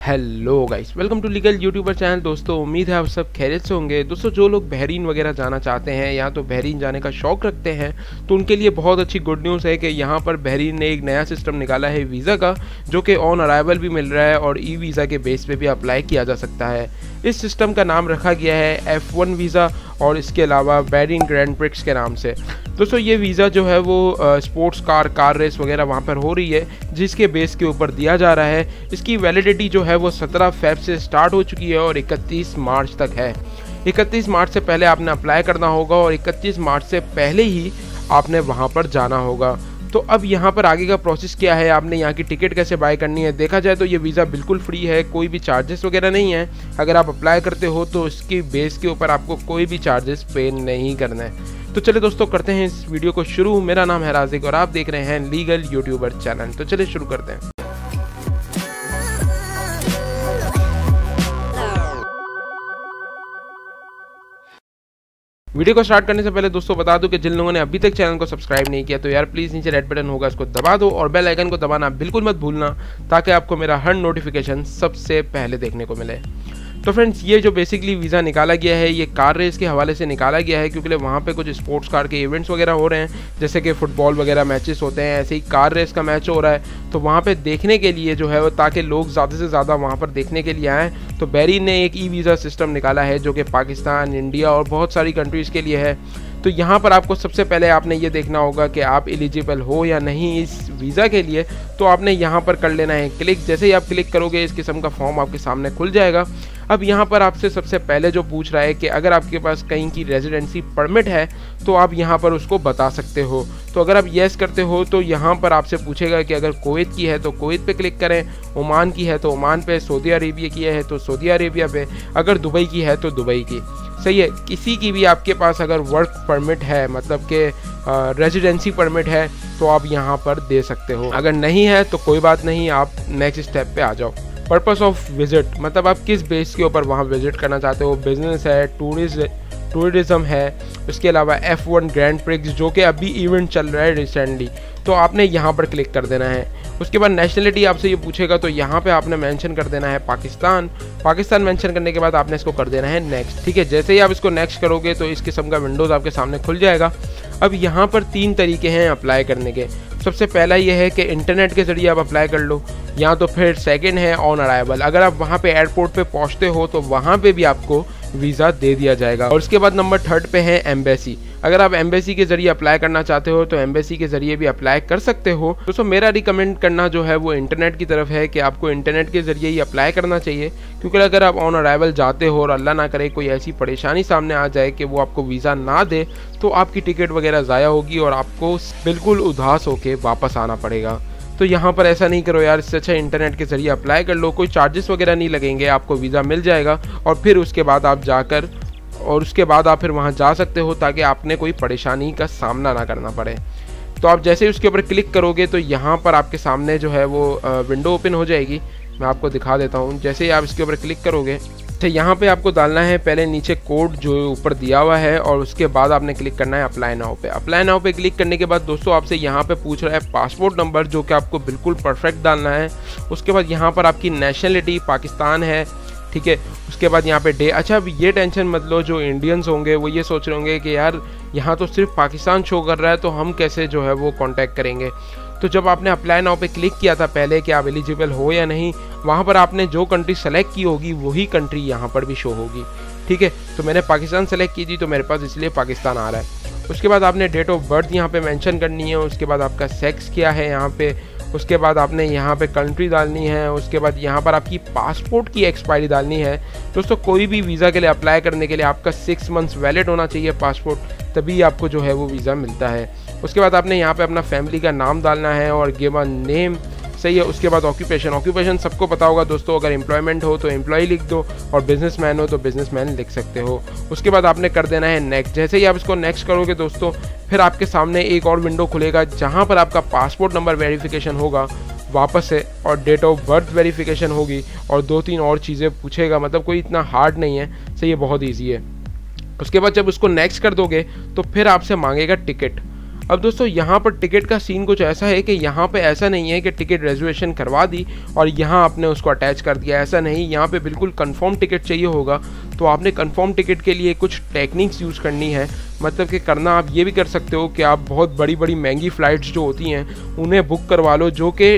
Hello guys, welcome to legal YouTuber channel. दोस्तों उम्मीद है आप सब खैरियत से होंगे। दोस्तों जो लोग बहरीन वगैरह जाना चाहते हैं या तो बहरीन जाने का शौक़ रखते हैं तो उनके लिए बहुत अच्छी गुड न्यूज़ है कि यहाँ पर बहरीन ने एक नया सिस्टम निकाला है वीज़ा का, जो कि ऑन अराइवल भी मिल रहा है और ई वीज़ा के बेस पे भी अप्लाई किया जा सकता है। इस सिस्टम का नाम रखा गया है F1 वीज़ा और इसके अलावा बहरीन ग्रैंड प्रिक्स के नाम से। दोस्तों ये वीज़ा जो है वो स्पोर्ट्स कार रेस वगैरह वहाँ पर हो रही है, जिसके बेस के ऊपर दिया जा रहा है। इसकी वैलिडिटी जो है वो 17 फ़रवरी से स्टार्ट हो चुकी है और 31 मार्च तक है। 31 मार्च से पहले आपने अप्लाई करना होगा और 31 मार्च से पहले ही आपने वहाँ पर जाना होगा। तो अब यहाँ पर आगे का प्रोसेस क्या है, आपने यहाँ की टिकट कैसे बाय करनी है। देखा जाए तो ये वीज़ा बिल्कुल फ्री है, कोई भी चार्जेस वगैरह नहीं है। अगर आप अप्लाई करते हो तो इसकी बेस के ऊपर आपको कोई भी चार्जेस पे नहीं करना है। तो चलिए दोस्तों करते हैं इस वीडियो को शुरू। मेरा नाम है राजिक और आप देख रहे हैं लीगल यूट्यूबर चैनल। तो चलिए शुरू करते हैं। वीडियो को स्टार्ट करने से पहले दोस्तों बता दूं कि जिन लोगों ने अभी तक चैनल को सब्सक्राइब नहीं किया तो यार प्लीज़ नीचे रेड बटन होगा, इसको दबा दो और बेल आइकन को दबाना बिल्कुल मत भूलना, ताकि आपको मेरा हर नोटिफिकेशन सबसे पहले देखने को मिले। तो फ्रेंड्स ये जो बेसिकली वीज़ा निकाला गया है ये कार रेस के हवाले से निकाला गया है, क्योंकि वहाँ पे कुछ स्पोर्ट्स कार के इवेंट्स वगैरह हो रहे हैं, जैसे कि फुटबॉल वगैरह मैचेस होते हैं, ऐसे ही कार रेस का मैच हो रहा है। तो वहाँ पे देखने के लिए जो है वो, ताकि लोग ज़्यादा से ज़्यादा वहाँ पर देखने के लिए आएँ, तो बहरीन ने एक ई वीज़ा सिस्टम निकाला है जो कि पाकिस्तान, इंडिया और बहुत सारी कंट्रीज़ के लिए है। तो यहाँ पर आपको सबसे पहले आपने ये देखना होगा कि आप एलिजिबल हो या नहीं इस वीज़ा के लिए। तो आपने यहाँ पर कर लेना है क्लिक। जैसे ही आप क्लिक करोगे इस किस्म का फॉर्म आपके सामने खुल जाएगा। अब यहाँ पर आपसे सबसे पहले जो पूछ रहा है कि अगर आपके पास कहीं की रेजिडेंसी परमिट है तो आप यहाँ पर उसको बता सकते हो। तो अगर आप येस करते हो तो यहाँ पर आपसे पूछेगा कि अगर कुवैत की है तो कुवैत पे क्लिक करें, ओमान की है तो ओमान पे, सऊदी अरेबिया की है तो सऊदी अरेबिया पे, अगर दुबई की है तो दुबई की। सही है, किसी की भी आपके पास अगर वर्क परमिट है, मतलब कि रेजिडेंसी परमिट है, तो आप यहाँ पर दे सकते हो। अगर नहीं है तो कोई बात नहीं, आप नेक्स्ट स्टेप पे आ जाओ। पर्पस ऑफ विजिट, मतलब आप किस बेस के ऊपर वहाँ विजिट करना चाहते हो। बिजनेस है, टूरिज्म है, उसके अलावा F1 ग्रैंड प्रिक्स जो कि अभी इवेंट चल रहा है रिसेंटली, तो आपने यहाँ पर क्लिक कर देना है। उसके बाद नेशनलिटी आपसे ये पूछेगा, तो यहाँ पे आपने मेंशन कर देना है पाकिस्तान मेंशन करने के बाद आपने इसको कर देना है नेक्स्ट। ठीक है, जैसे ही आप इसको नेक्स्ट करोगे तो इस किस्म का विंडोज़ आपके सामने खुल जाएगा। अब यहाँ पर 3 तरीके हैं अप्लाई करने के। सबसे पहला ये है कि इंटरनेट के ज़रिए आप अप्लाई कर लो, या तो फिर सेकंड है ऑन अराइवल। अगर आप वहाँ पे एयरपोर्ट पे पहुँचते हो तो वहाँ पे भी आपको वीज़ा दे दिया जाएगा। और उसके बाद नंबर 3 पे है एम्बेसी। अगर आप एम्बेसी के ज़रिए अप्लाई करना चाहते हो तो एम्बेसी के ज़रिए भी अप्लाई कर सकते हो। दोस्तों मेरा रिकमेंड करना जो है वो इंटरनेट की तरफ है कि आपको इंटरनेट के ज़रिए ही अप्लाई करना चाहिए, क्योंकि अगर आप ऑन अराइवल जाते हो और अल्लाह ना करे कोई ऐसी परेशानी सामने आ जाए कि वो आपको वीज़ा ना दे, तो आपकी टिकट वगैरह ज़ाया होगी और आपको बिल्कुल उदास होकर वापस आना पड़ेगा। तो यहाँ पर ऐसा नहीं करो यार, इससे अच्छा इंटरनेट के ज़रिए अप्लाई कर लो, कोई चार्जेस वगैरह नहीं लगेंगे, आपको वीज़ा मिल जाएगा और फिर उसके बाद आप फिर वहाँ जा सकते हो, ताकि आपने कोई परेशानी का सामना ना करना पड़े। तो आप जैसे ही उसके ऊपर क्लिक करोगे तो यहाँ पर आपके सामने जो है वो विंडो ओपन हो जाएगी। मैं आपको दिखा देता हूँ। जैसे ही आप इसके ऊपर क्लिक करोगे तो यहाँ पे आपको डालना है पहले नीचे कोड जो ऊपर दिया हुआ है, और उसके बाद आपने क्लिक करना है अप्लाई नाउ पे। अप्लाई नाउ पे क्लिक करने के बाद दोस्तों आपसे यहाँ पे पूछ रहा है पासपोर्ट नंबर, जो कि आपको बिल्कुल परफेक्ट डालना है। उसके बाद यहाँ पर आपकी नेशनलिटी पाकिस्तान है, ठीक है। उसके बाद यहाँ पे डे। अच्छा अब ये टेंशन मत लो, जो इंडियंस होंगे वो ये सोच रहे होंगे कि यार यहाँ तो सिर्फ पाकिस्तान शो कर रहा है, तो हम कैसे जो है वो कांटेक्ट करेंगे। तो जब आपने अप्लाई नाउ पे क्लिक किया था पहले कि आप एलिजिबल हो या नहीं, वहाँ पर आपने जो कंट्री सेलेक्ट की होगी वही कंट्री यहाँ पर भी शो होगी, ठीक है। तो मैंने पाकिस्तान सेलेक्ट की थी तो मेरे पास इसलिए पाकिस्तान आ रहा है। उसके बाद आपने डेट ऑफ बर्थ यहाँ पे मेंशन करनी है। उसके बाद आपका सेक्स क्या है यहाँ पे। उसके बाद आपने यहाँ पे कंट्री डालनी है। उसके बाद यहाँ पर आपकी पासपोर्ट की एक्सपायरी डालनी है। दोस्तों कोई भी वीज़ा के लिए अप्लाई करने के लिए आपका 6 मंथ्स वैलिड होना चाहिए पासपोर्ट, तभी आपको जो है वो वीज़ा मिलता है। उसके बाद आपने यहाँ पे अपना फैमिली का नाम डालना है और गिवन नेम, सही है। उसके बाद ऑक्यूपेशन सबको पता होगा दोस्तों, अगर एम्प्लॉयमेंट हो तो एम्प्लॉय लिख दो और बिजनेसमैन हो तो बिजनेसमैन लिख सकते हो। उसके बाद आपने कर देना है नेक्स्ट। जैसे ही आप इसको नेक्स्ट करोगे दोस्तों फिर आपके सामने एक और विंडो खुलेगा, जहाँ पर आपका पासपोर्ट नंबर वेरिफिकेशन होगा वापस से, और डेट ऑफ बर्थ वेरिफिकेशन होगी और 2-3 और चीज़ें पूछेगा। मतलब कोई इतना हार्ड नहीं है, सही है, बहुत ईजी है। उसके बाद जब उसको नेक्स्ट कर दोगे तो फिर आपसे मांगेगा टिकट। अब दोस्तों यहाँ पर टिकट का सीन कुछ ऐसा है कि यहाँ पे ऐसा नहीं है कि टिकट रिजर्वेशन करवा दी और यहाँ आपने उसको अटैच कर दिया, ऐसा नहीं। यहाँ पे बिल्कुल कंफर्म टिकट चाहिए होगा, तो आपने कंफर्म टिकट के लिए कुछ टेक्निक्स यूज़ करनी है। मतलब कि करना आप ये भी कर सकते हो कि आप बहुत बड़ी बड़ी महंगी फ़्लाइट्स जो होती हैं उन्हें बुक करवा लो, जो कि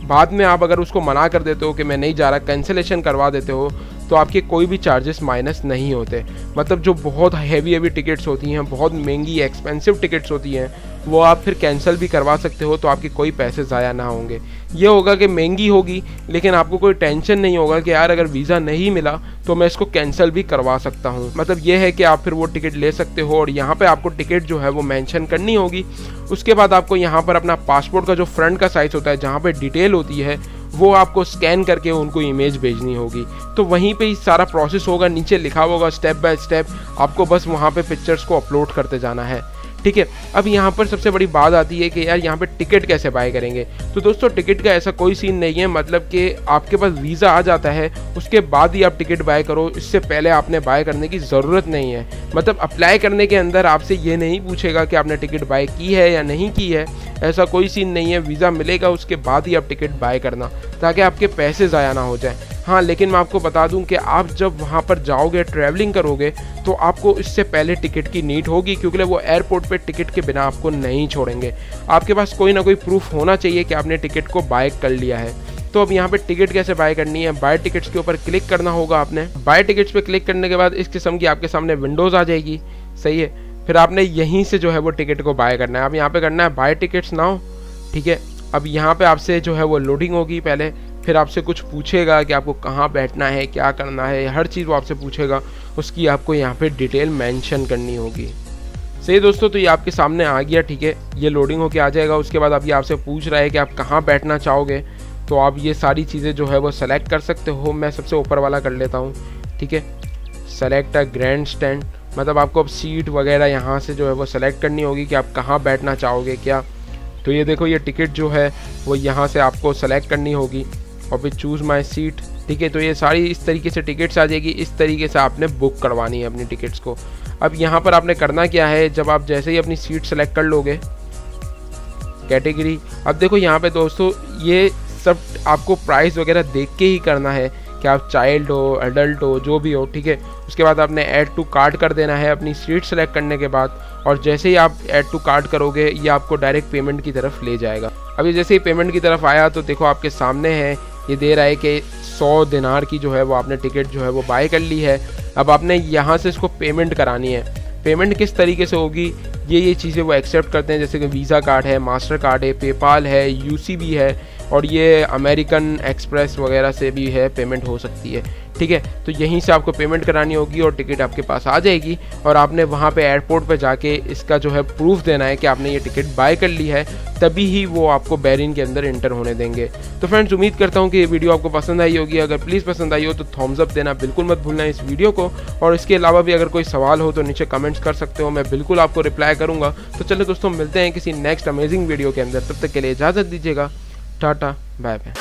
बाद में आप अगर उसको मना कर देते हो कि मैं नहीं जा रहा, कैंसिलेशन करवा देते हो, तो आपके कोई भी चार्जेस माइनस नहीं होते। मतलब जो बहुत हैवी टिकट्स होती हैं, बहुत महंगी एक्सपेंसिव टिकट्स होती हैं, वो आप फिर कैंसिल भी करवा सकते हो, तो आपके कोई पैसे ज़ाया ना होंगे। ये होगा कि महंगी होगी लेकिन आपको कोई टेंशन नहीं होगा कि यार अगर वीज़ा नहीं मिला तो मैं इसको कैंसिल भी करवा सकता हूँ। मतलब ये है कि आप फिर वो टिकट ले सकते हो और यहाँ पे आपको टिकट जो है वो मेंशन करनी होगी। उसके बाद आपको यहाँ पर अपना पासपोर्ट का जो फ्रंट का साइज़ होता है, जहाँ पे डिटेल होती है, वो आपको स्कैन करके उनको इमेज भेजनी होगी। तो वहीं पे ही सारा प्रोसेस होगा, नीचे लिखा होगा स्टेप बाय स्टेप, आपको बस वहाँ पे पिक्चर्स को अपलोड करते जाना है। ठीक है, अब यहाँ पर सबसे बड़ी बात आती है कि यार यहाँ पे टिकट कैसे बाय करेंगे। तो दोस्तों टिकट का ऐसा कोई सीन नहीं है, मतलब कि आपके पास वीज़ा आ जाता है उसके बाद ही आप टिकट बाय करो, इससे पहले आपने बाय करने की ज़रूरत नहीं है। मतलब अप्लाई करने के अंदर आपसे ये नहीं पूछेगा कि आपने टिकट बाय की है या नहीं की है, ऐसा कोई सीन नहीं है। वीज़ा मिलेगा उसके बाद ही आप टिकट बाय करना, ताकि आपके पैसे ज़ाया ना हो जाए। हाँ, लेकिन मैं आपको बता दूं कि आप जब वहाँ पर जाओगे, ट्रैवलिंग करोगे, तो आपको इससे पहले टिकट की नीड होगी, क्योंकि वो एयरपोर्ट पे टिकट के बिना आपको नहीं छोड़ेंगे। आपके पास कोई ना कोई प्रूफ होना चाहिए कि आपने टिकट को बाय कर लिया है। तो अब यहाँ पे टिकट कैसे बाय करनी है, बाय टिकट्स के ऊपर क्लिक करना होगा आपने। बाय टिकट्स पे क्लिक करने के बाद इस किस्म की आपके सामने विंडोज़ आ जाएगी, सही है। फिर आपने यहीं से जो है वो टिकट को बाय करना है। अब यहाँ पे करना है बाय टिकट्स नाउ, ठीक है। अब यहाँ पे आपसे जो है वो लोडिंग होगी पहले, फिर आपसे कुछ पूछेगा कि आपको कहाँ बैठना है, क्या करना है, हर चीज़ वो आपसे पूछेगा, उसकी आपको यहाँ पे डिटेल मेंशन करनी होगी। सही दोस्तों, तो ये आपके सामने आ गया, ठीक है। ये लोडिंग होके आ जाएगा। उसके बाद अब ये आपसे पूछ रहा है कि आप कहाँ बैठना चाहोगे, तो आप ये सारी चीज़ें जो है वो सेलेक्ट कर सकते हो। मैं सबसे ऊपर वाला कर लेता हूँ, ठीक है। सेलेक्ट अ ग्रैंड स्टैंड, मतलब आपको अब सीट वगैरह यहाँ से जो है वो सेलेक्ट करनी होगी कि आप कहाँ बैठना चाहोगे क्या। तो ये देखो, ये टिकट जो है वो यहाँ से आपको सेलेक्ट करनी होगी और फिर चूज़ माई सीट, ठीक है। तो ये सारी इस तरीके से टिकट्स आ जाएगी, इस तरीके से आपने बुक करवानी है अपनी टिकट्स को। अब यहाँ पर आपने करना क्या है, जब आप जैसे ही अपनी सीट सेलेक्ट कर लोगे, कैटेगरी, अब देखो यहाँ पे दोस्तों ये सब आपको प्राइस वगैरह देख के ही करना है कि आप चाइल्ड हो, एडल्ट हो, जो भी हो, ठीक है। उसके बाद आपने ऐड टू कार्ट कर देना है अपनी सीट सेलेक्ट करने के बाद, और जैसे ही आप ऐड टू कार्ट करोगे ये आपको डायरेक्ट पेमेंट की तरफ ले जाएगा। अभी जैसे ही पेमेंट की तरफ आया तो देखो आपके सामने है, ये दे रहा है कि 100 दिनार की जो है वो आपने टिकट जो है वो बाय कर ली है। अब आपने यहाँ से इसको पेमेंट करानी है। पेमेंट किस तरीके से होगी, ये चीज़ें वो एक्सेप्ट करते हैं, जैसे कि वीज़ा कार्ड है, मास्टर कार्ड है, पेपाल है, यूसीबी है, और ये अमेरिकन एक्सप्रेस वगैरह से भी है, पेमेंट हो सकती है, ठीक है। तो यहीं से आपको पेमेंट करानी होगी और टिकट आपके पास आ जाएगी, और आपने वहाँ पे एयरपोर्ट पे जाके इसका जो है प्रूफ देना है कि आपने ये टिकट बाय कर ली है, तभी ही वो आपको बहरीन के अंदर इंटर होने देंगे। तो फ्रेंड्स, उम्मीद करता हूँ कि ये वीडियो आपको पसंद आई होगी। अगर प्लीज़ पसंद आई हो तो थम्स अप देना बिल्कुल मत भूलना इस वीडियो को, और इसके अलावा भी अगर कोई सवाल हो तो नीचे कमेंट्स कर सकते हो, मैं बिल्कुल आपको रिप्लाई करूँगा। तो चलो दोस्तों, मिलते हैं किसी नेक्स्ट अमेजिंग वीडियो के अंदर, तब तक के लिए इजाज़त दीजिएगा। Tata, bye bye.